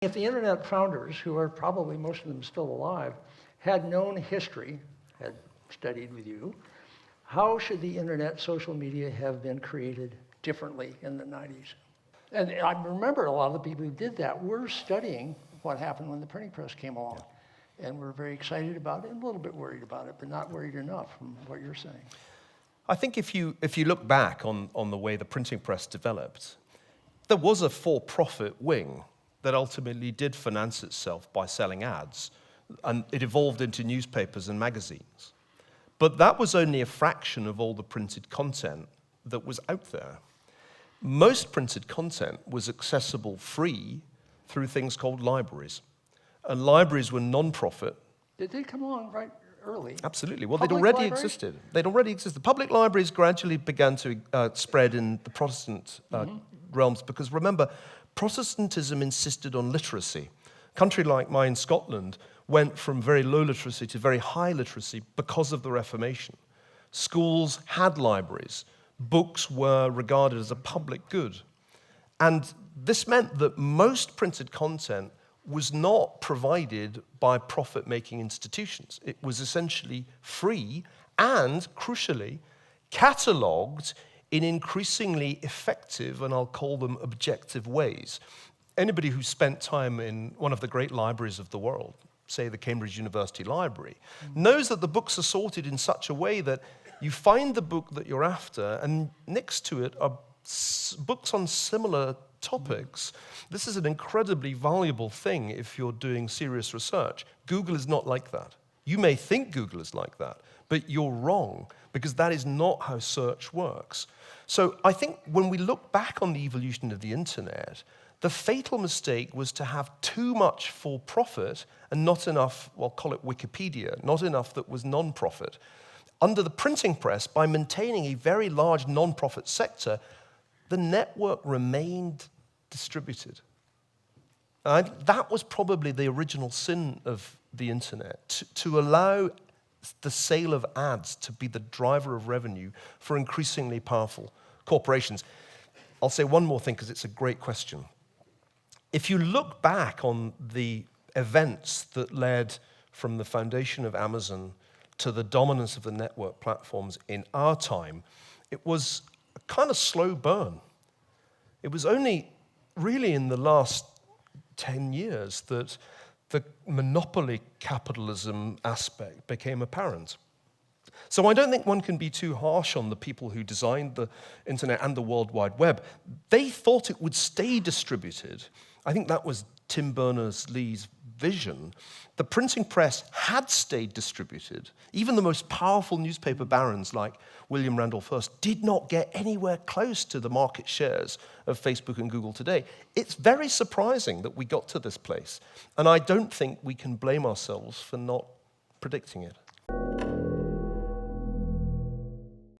If the internet founders, who are probably most of them still alive, had known history, had studied with you, how should the internet, social media have been created differently in the 90s? And I remember a lot of the people who did that were studying what happened when the printing press came along. And we're very excited about it and a little bit worried about it, but not worried enough from what you're saying. I think if you look back on the way the printing press developed, there was a for-profit wing that ultimately did finance itself by selling ads, and it evolved into newspapers and magazines. But that was only a fraction of all the printed content that was out there. Most printed content was accessible free through things called libraries. And libraries were non-profit. Did they come along right early? Absolutely. Well, Public they'd already libraries? existed. They'd already existed. Public libraries gradually began to spread in the Protestant realms because, remember, Protestantism insisted on literacy. A country like mine, Scotland, went from very low literacy to very high literacy because of the Reformation. Schools had libraries. Books were regarded as a public good. And this meant that most printed content was not provided by profit-making institutions. It was essentially free and, crucially, catalogued in increasingly effective, and I'll call them objective ways. Anybody who spent time in one of the great libraries of the world, say the Cambridge University Library, knows that the books are sorted in such a way that you find the book that you're after, and next to it are books on similar topics. This is an incredibly valuable thing if you're doing serious research. Google is not like that. You may think Google is like that, but you're wrong, because that is not how search works. So I think when we look back on the evolution of the internet, the fatal mistake was to have too much for profit and not enough, well, call it Wikipedia, not enough that was non-profit. Under the printing press, by maintaining a very large non-profit sector, the network remained distributed. And that was probably the original sin of the internet, to allow the sale of ads to be the driver of revenue for increasingly powerful corporations. I'll say one more thing because it's a great question. If you look back on the events that led from the foundation of Amazon to the dominance of the network platforms in our time, it was a kind of slow burn. It was only really in the last 10 years that the monopoly capitalism aspect became apparent. So I don't think one can be too harsh on the people who designed the internet and the World Wide Web. They thought it would stay distributed. I think that was Tim Berners-Lee's vision. The printing press had stayed distributed. Even the most powerful newspaper barons like William Randolph Hearst did not get anywhere close to the market shares of Facebook and Google today. It's very surprising that we got to this place, and I don't think we can blame ourselves for not predicting it.